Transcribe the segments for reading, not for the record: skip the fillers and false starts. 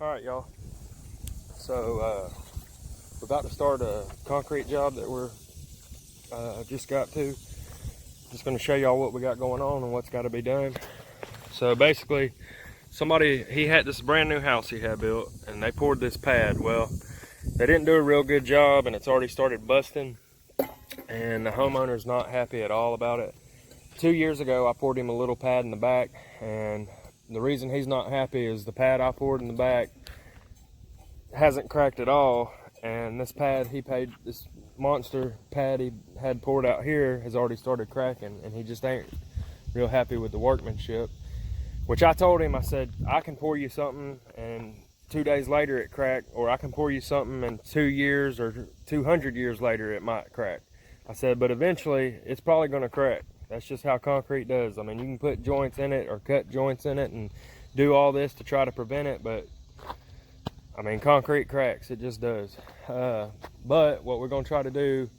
All right, y'all. So we're about to start a concrete job that we're just got to. Just going to show y'all what we got going on and what's got to be done. So basically, he had this brand new house he had built, and they poured this pad. Well, they didn't do a real good job, and it's already started busting, and the homeowner's not happy at all about it. 2 years ago, I poured him a little pad in the back, and the reason he's not happy is the pad I poured in the back hasn't cracked at all, and this monster pad he had poured out here has already started cracking, and he just ain't real happy with the workmanship. Which I told him, I said, I can pour you something and 2 days later it cracked, or I can pour you something and 2 years or 200 years later it might crack. I said, but eventually it's probably going to crack. That's just how concrete does. I mean, you can put joints in it or cut joints in it and do all this to try to prevent it, but I mean, concrete cracks, it just does. But what we're going to try to do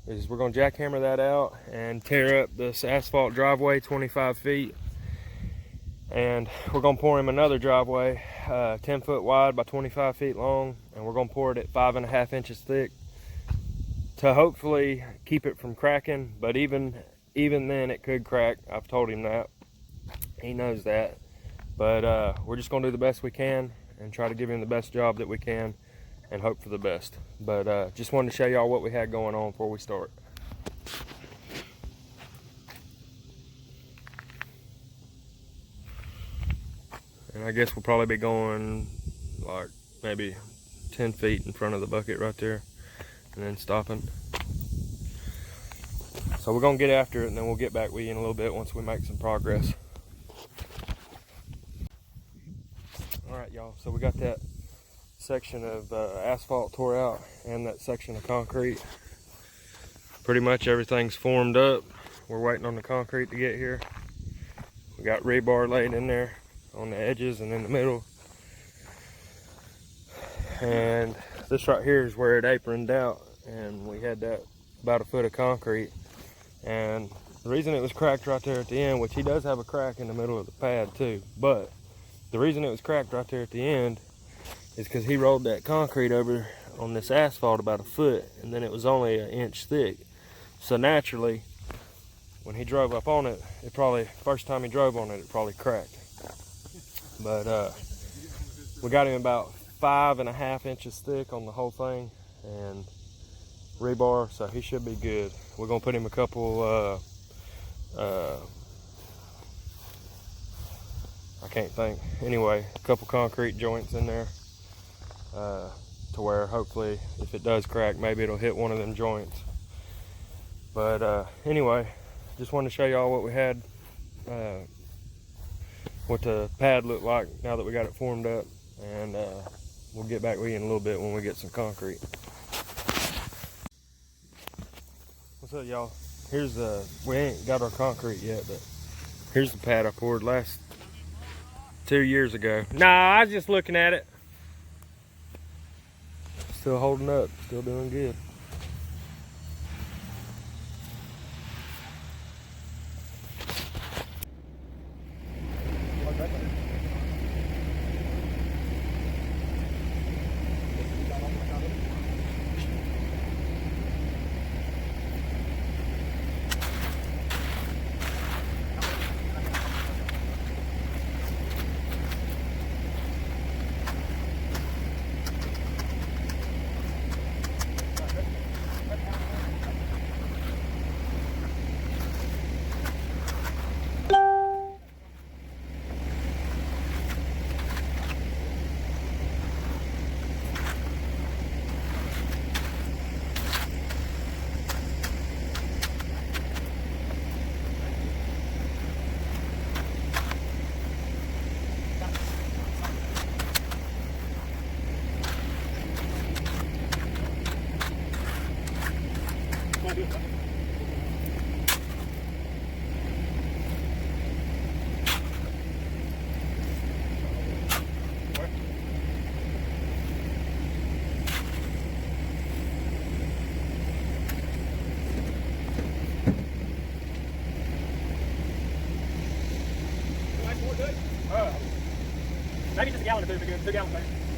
is we're going to jackhammer that out and tear up this asphalt driveway 25 feet. And we're going to pour him another driveway 10 foot wide by 25 feet long, and we're going to pour it at 5.5 inches thick to hopefully keep it from cracking. But even then it could crack. I've told him that. He knows that. But we're just going to do the best we can and try to give him the best job that we can and hope for the best. But just wanted to show y'all what we had going on before we start. And I guess we'll probably be going like maybe 10 feet in front of the bucket right there and then stopping. So we're gonna get after it, and then we'll get back with you in a little bit once we make some progress. All right, y'all, so we got that section of asphalt tore out and that section of concrete. Pretty much everything's formed up. We're waiting on the concrete to get here. We got rebar laid in there on the edges and in the middle. And this right here is where it aproned out, and we had that about a foot of concrete. And the reason it was cracked right there at the end, which he does have a crack in the middle of the pad too, but the reason it was cracked right there at the end is because he rolled that concrete over on this asphalt about a foot, and then it was only 1 inch thick. So naturally, when he drove up on it, first time he drove on it, it probably cracked. But we got him about 5.5 inches thick on the whole thing, and rebar, so he should be good. We're gonna put him a couple I can't think. Anyway, a couple concrete joints in there to where hopefully if it does crack, maybe it'll hit one of them joints. But anyway, just wanted to show y'all what we had, what the pad looked like now that we got it formed up, and we'll get back with you in a little bit when we get some concrete. What's up, y'all? Here's we ain't got our concrete yet, but here's the pad I poured last 2 years ago. Nah, I was just looking at it. Still holding up, still doing good. Maybe just a gallon or two would be good. 2 gallons maybe.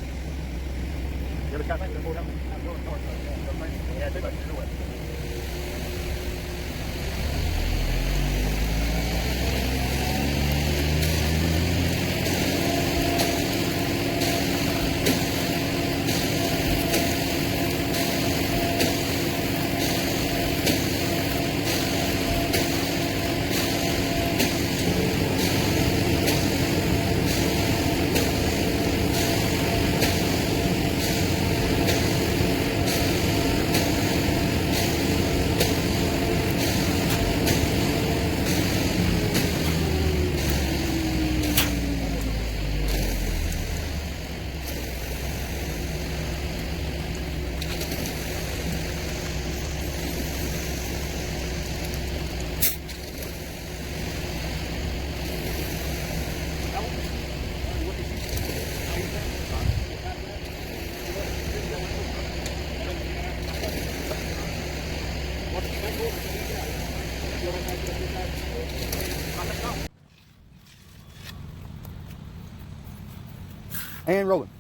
And rolling.